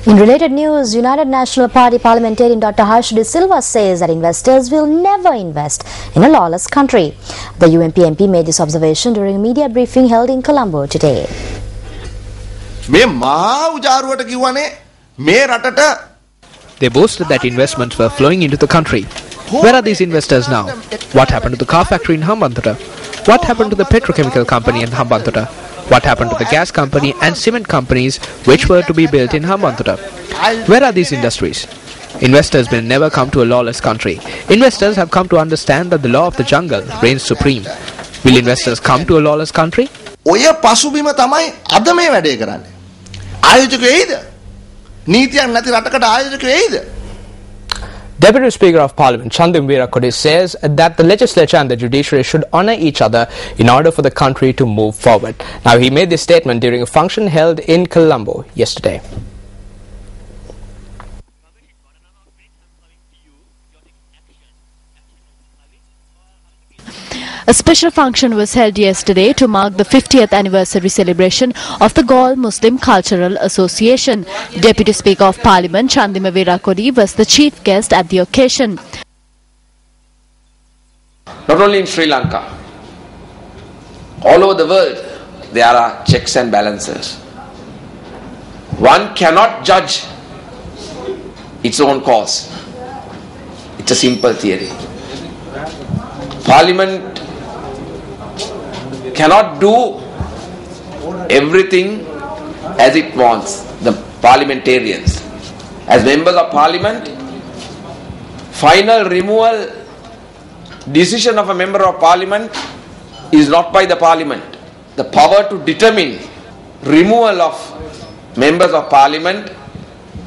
In related news, United National Party parliamentarian Dr. Harsh De Silva says that investors will never invest in a lawless country. The UMP MP made this observation during a media briefing held in Colombo today. They boasted that investments were flowing into the country. Where are these investors now? What happened to the car factory in Hambantota? What happened to the petrochemical company in Hambantota? What happened to the gas company and cement companies which were to be built in Hambantota? Where are these industries? Investors will never come to a lawless country. Investors have come to understand that the law of the jungle reigns supreme. Will investors come to a lawless country? Deputy Speaker of Parliament Chandim Veerakodi says that the legislature and the judiciary should honour each other in order for the country to move forward. Now, he made this statement during a function held in Colombo yesterday. A special function was held yesterday to mark the 50th anniversary celebration of the Galle Muslim Cultural Association. Deputy Speaker of Parliament Chandima Veerakodi was the chief guest at the occasion. Not only in Sri Lanka, all over the world there are checks and balances. One cannot judge its own cause. It's a simple theory. Parliament cannot do everything as it wants. The parliamentarians, as members of parliament, final removal decision of a member of parliament is not by the parliament. The power to determine removal of members of parliament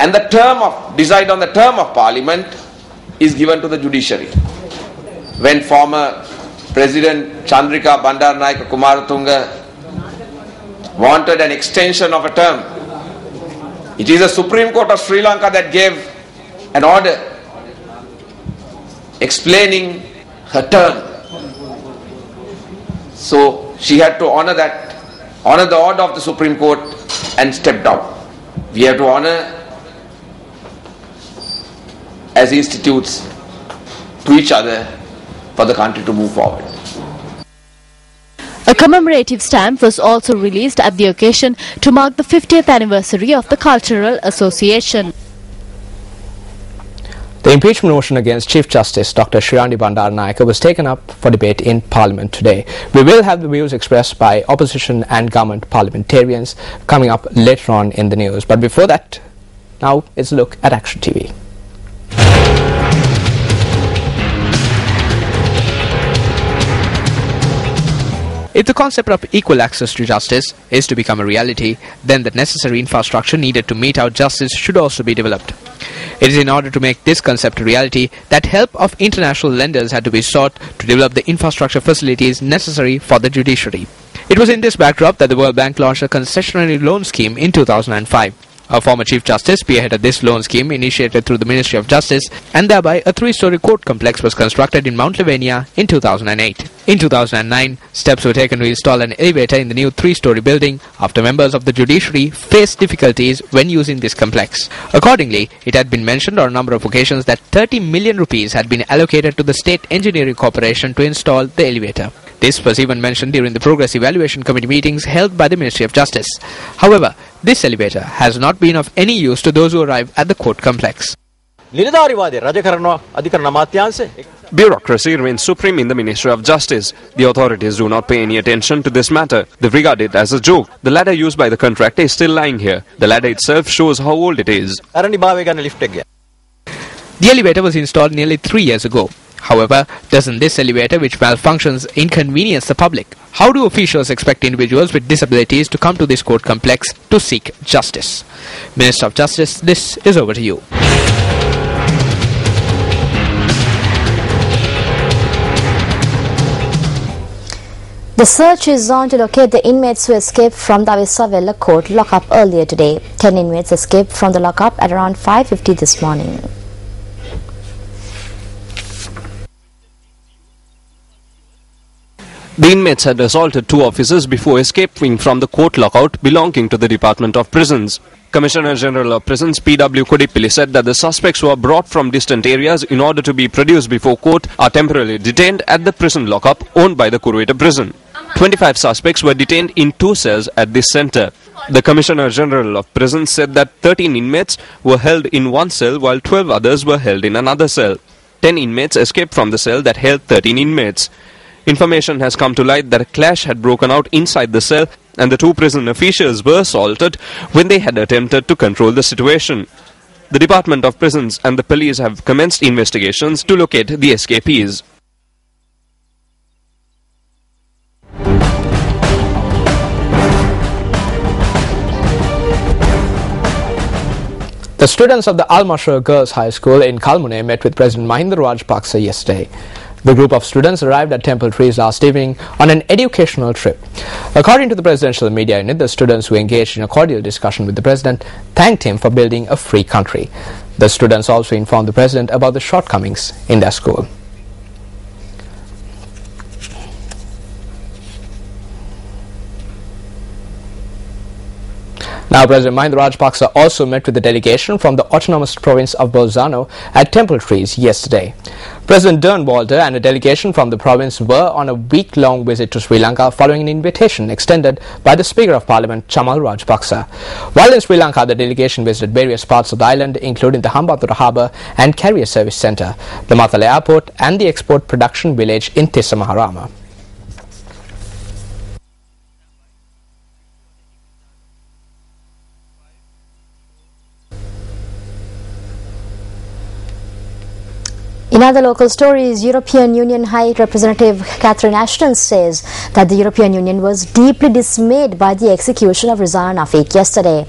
and the decide on the term of parliament is given to the judiciary. When former President Chandrika Bandaranaike Kumaratunga wanted an extension of a term, it is the Supreme Court of Sri Lanka that gave an order explaining her term. So she had to honor the order of the Supreme Court and step down. We have to honor as institutes to each other for the country to move forward. A commemorative stamp was also released at the occasion to mark the 50th anniversary of the Cultural Association. The impeachment motion against Chief Justice Dr. Shirandi Bandaranaike was taken up for debate in Parliament today. We will have the views expressed by opposition and government parliamentarians coming up later on in the news. But before that, now it's a look at Action TV. If the concept of equal access to justice is to become a reality, then the necessary infrastructure needed to mete out justice should also be developed. It is in order to make this concept a reality that help of international lenders had to be sought to develop the infrastructure facilities necessary for the judiciary. It was in this backdrop that the World Bank launched a concessionary loan scheme in 2005. A former Chief Justice spearheaded this loan scheme initiated through the Ministry of Justice, and thereby a 3-story court complex was constructed in Mount Lavinia in 2008. In 2009, steps were taken to install an elevator in the new 3-story building after members of the judiciary faced difficulties when using this complex. Accordingly, it had been mentioned on a number of occasions that 30 million rupees had been allocated to the State Engineering Corporation to install the elevator. This was even mentioned during the Progress Evaluation Committee meetings held by the Ministry of Justice. However, this elevator has not been of any use to those who arrive at the court complex. Bureaucracy reigns supreme in the Ministry of Justice. The authorities do not pay any attention to this matter. They regard it as a joke. The ladder used by the contractor is still lying here. The ladder itself shows how old it is. The elevator was installed nearly 3 years ago. However, doesn't this elevator, which malfunctions, inconvenience the public? How do officials expect individuals with disabilities to come to this court complex to seek justice? Minister of Justice, this is over to you. The search is on to locate the inmates who escaped from the Avissavella court lockup earlier today. 10 inmates escaped from the lockup at around 5:50 this morning. The inmates had assaulted 2 officers before escaping from the court lockout belonging to the Department of Prisons. Commissioner General of Prisons P.W. Kodipilli said that the suspects who are brought from distant areas in order to be produced before court are temporarily detained at the prison lockup owned by the Kuruweta prison. 25 suspects were detained in 2 cells at this centre. The Commissioner General of Prisons said that 13 inmates were held in one cell while 12 others were held in another cell. 10 inmates escaped from the cell that held 13 inmates. Information has come to light that a clash had broken out inside the cell and the 2 prison officials were assaulted when they had attempted to control the situation. The Department of Prisons and the police have commenced investigations to locate the escapees. The students of the Al-Mashra Girls High School in Kalmune met with President Mahinda Rajapaksa yesterday. The group of students arrived at Temple Trees last evening on an educational trip. According to the presidential media unit, the students who engaged in a cordial discussion with the president thanked him for building a free country. The students also informed the president about the shortcomings in their school. Now, President Mahinda Rajapaksa also met with the delegation from the autonomous province of Bolzano at Temple Trees yesterday. President Dern Walter and a delegation from the province were on a week-long visit to Sri Lanka following an invitation extended by the Speaker of Parliament, Chamal Rajapaksa. While in Sri Lanka, the delegation visited various parts of the island, including the Hambantota Harbour and Carrier Service Centre, the Matala Airport and the export production village in Tissa Maharama. In other local stories, European Union High Representative Catherine Ashton says that the European Union was deeply dismayed by the execution of Rizwan Afiq yesterday.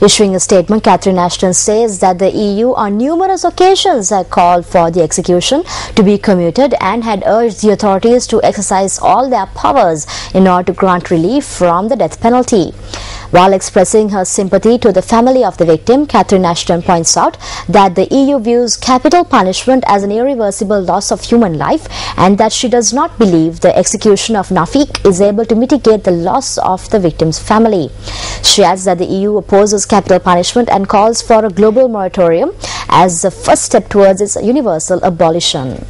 Issuing a statement, Catherine Ashton says that the EU on numerous occasions had called for the execution to be commuted and had urged the authorities to exercise all their powers in order to grant relief from the death penalty. While expressing her sympathy to the family of the victim, Catherine Ashton points out that the EU views capital punishment as an irreversible loss of human life and that she does not believe the execution of Afiq is able to mitigate the loss of the victim's family. She adds that the EU opposes capital punishment and calls for a global moratorium as the first step towards its universal abolition.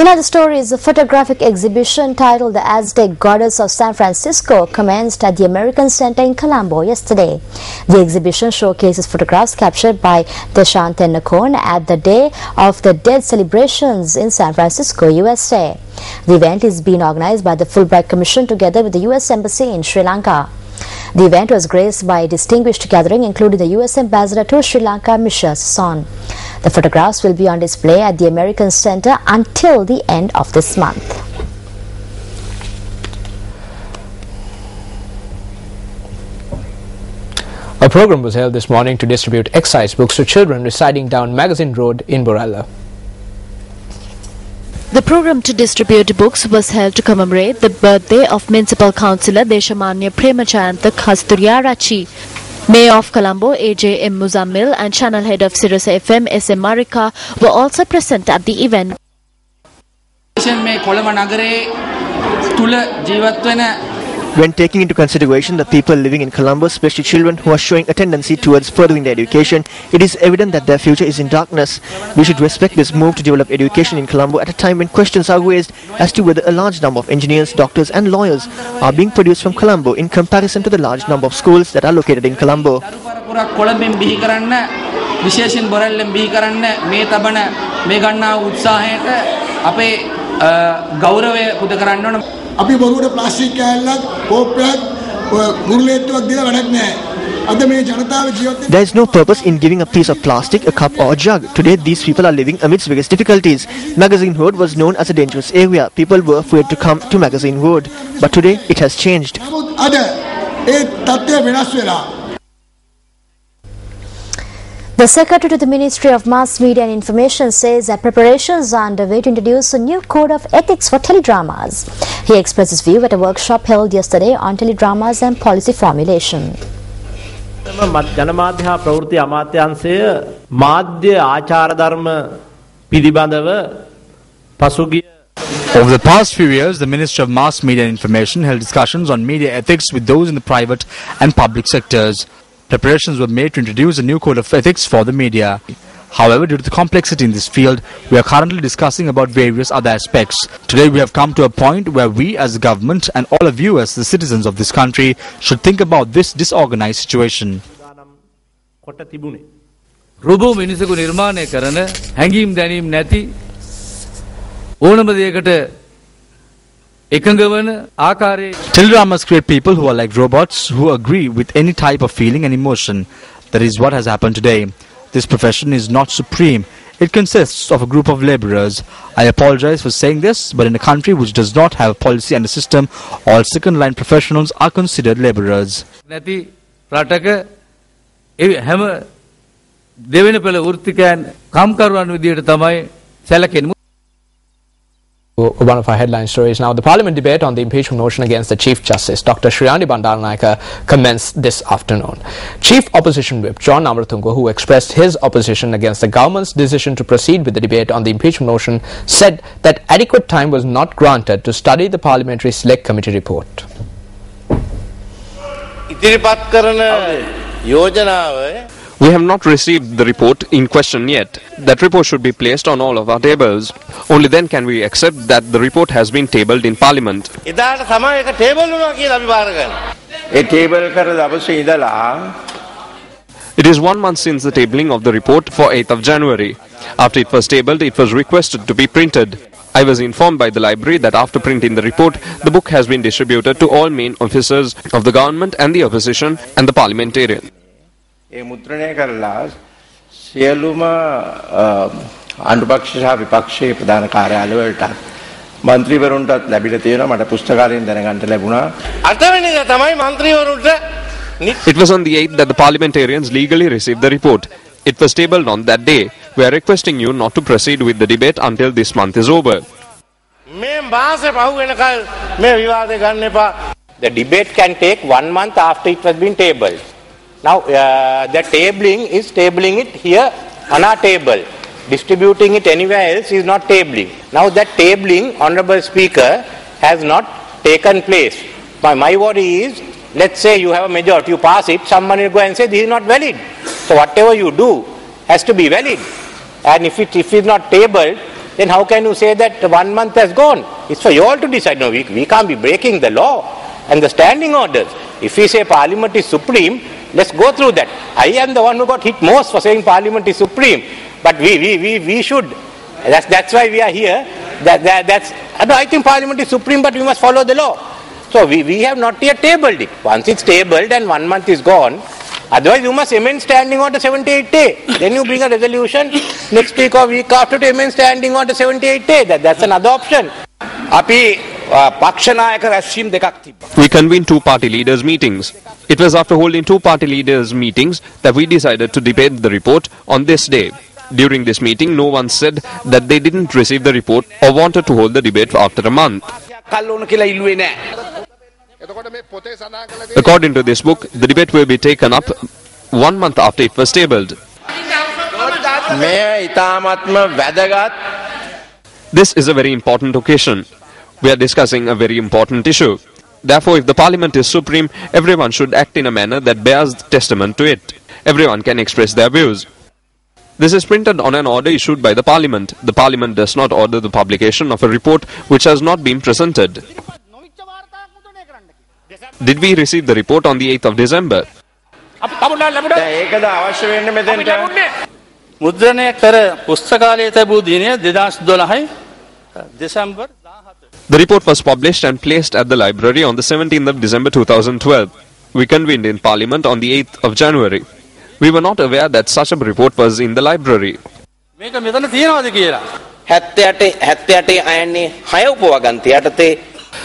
In other stories, the photographic exhibition titled The Aztec Goddess of San Francisco commenced at the American Center in Colombo yesterday. The exhibition showcases photographs captured by Deshant Nakon at the Day of the Dead celebrations in San Francisco, USA. The event is being organized by the Fulbright Commission together with the U.S. Embassy in Sri Lanka. The event was graced by a distinguished gathering including the U.S. Ambassador to Sri Lanka, Misha Son. The photographs will be on display at the American Center until the end of this month. A program was held this morning to distribute exercise books to children residing down Magazine Road in Borella. The program to distribute books was held to commemorate the birthday of Municipal Councillor Deshamanya Premachayantha Kasturiarachi. Mayor of Colombo, A.J. M. Muzammil, and channel head of Sirius FM, S.M. Marika, were also present at the event. When taking into consideration the people living in Colombo, especially children who are showing a tendency towards furthering their education, it is evident that their future is in darkness. We should respect this move to develop education in Colombo at a time when questions are raised as to whether a large number of engineers, doctors and lawyers are being produced from Colombo in comparison to the large number of schools that are located in Colombo. අපි බොරුවට plastic කෑල්ලක් කෝප්පයක් කුරුලේට්ටුවක් දීලා වැඩක් නැහැ. අද මේ ජනතාව ජීවත් There is no purpose in giving a piece of plastic, a cup or a jug. Today these people are living amidst various difficulties. Magazine Road was known as a dangerous area. People were afraid to come to Magazine Road. But today it has changed. අද ඒ තත්ත්වය වෙනස් වෙලා. The Secretary to the Ministry of Mass Media and Information says that preparations are underway to introduce a new code of ethics for teledramas. He expressed his view at a workshop held yesterday on teledramas and policy formulation. ජනමාධ්‍ය හා ප්‍රවෘත්ති අමාත්‍යාංශය මාධ්‍ය ආචාර ධර්ම පිළිබඳව පසුගිය Over the past few years, the Ministry of Mass Media and Information held discussions on media ethics with those in the private and public sectors. Preparations were made to introduce a new code of ethics for the media. However, due to the complexity in this field, we are currently discussing about various other aspects. Today we have come to a point where we as the government and all of you as the citizens of this country should think about this disorganized situation. රුබු මිනිසෙකු නිර්මාණය කරන හැඟීම් දැනීම් නැති ඕනම දෙයකට එකඟ වන ආකාරයේ Children must create people who are like robots, who agree with any type of feeling and emotion. That is what has happened today. This profession is not supreme. It consists of a group of laborers. I apologize for saying this, but in a country which does not have a policy and a system, all second-line professionals are considered laborers. නැති රටක ඒ හැම දෙවෙනි පෙළ වෘත්තිකයන් කම්කරුවන් විදියට තමයි සැලකෙන්නේ. One of our headline stories now. The Parliament debate on the impeachment motion against the Chief Justice, Dr. Shriyani Bandaranaike, commenced this afternoon. Chief Opposition Whip John Amratungo, who expressed his opposition against the government's decision to proceed with the debate on the impeachment motion, said that adequate time was not granted to study the Parliamentary Select Committee report. We have not received the report in question yet. That report should be placed on all of our tables. Only then can we accept that the report has been tabled in Parliament. It is 1 month since the tabling of the report for 8th of January. After it was tabled, it was requested to be printed. I was informed by the library that after printing the report, the book has been distributed to all main officers of the government and the opposition and the parliamentarians. ඒ මුද්‍රණය කරලා සියලුම අනුපක්ෂ සහ විපක්ෂයේ ප්‍රධාන කාර්යාලවලට മന്ത്രിවරුන්ටත් ලැබිලා තියෙනවා මට පුස්තකාලයෙන් දැනගන්න ලැබුණා. 8 වෙනිදා තමයි മന്ത്രിවරුන්ට. It was on the 8th that the parliamentarians legally received the report. It was tabled on that day. We are requesting you not to proceed with the debate until this month is over. මේ මාසෙ පහු වෙනකල් මේ විවාදේ ගන්න එපා. The debate can take 1 month after it was been tabled. Now, the tabling is tabling it here on our table. Distributing it anywhere else is not tabling. Now, that tabling, Honorable Speaker, has not taken place. My worry is, let's say you have a majority, you pass it, someone will go and say this is not valid. So, whatever you do has to be valid. And if it is not tabled, then how can you say that 1 month has gone? It's for you all to decide. No, we can't be breaking the law and the standing orders. If we say Parliament is supreme, let's go through that. I am the one who got hit most for saying Parliament is supreme. But we should. That's why we are here. I think Parliament is supreme, but we must follow the law. So we have not yet tabled it. Once it's tabled and 1 month is gone, otherwise you must amend standing order 78A. Then you bring a resolution next week or week after to amend standing order 78A. That's another option. We convened 2 party leaders meetings. It was after holding 2 party leaders meetings that we decided to debate the report on this day. During this meeting, no one said that they didn't receive the report or wanted to hold the debate after a month. According to this book, the debate will be taken up 1 month after it was tabled. This is a very important occasion. We are discussing a very important issue. Therefore, if the Parliament is supreme, everyone should act in a manner that bears testament to it. Everyone can express their views. This is printed on an order issued by the Parliament. The Parliament does not order the publication of a report which has not been presented. Did we receive the report on the 8th of December? මුද්‍රණය කර පුස්තකාලයේ තිබූ දිනය 2012 December 17. The report was published and placed at the library on the 17th of December 2012. We convened in Parliament on the 8th of January. We were not aware that such a report was in the library. මේක මෙතන තියනවාද කියලා 78 අයන්නේ 6 උපවගන්ති යටතේ.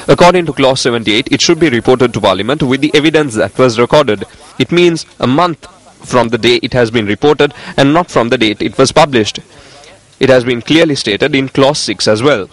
According to clause 78, it should be reported to Parliament with the evidence that was recorded. It means a month from the day it has been reported and not from the date it was published. It has been clearly stated in clause 6 as well.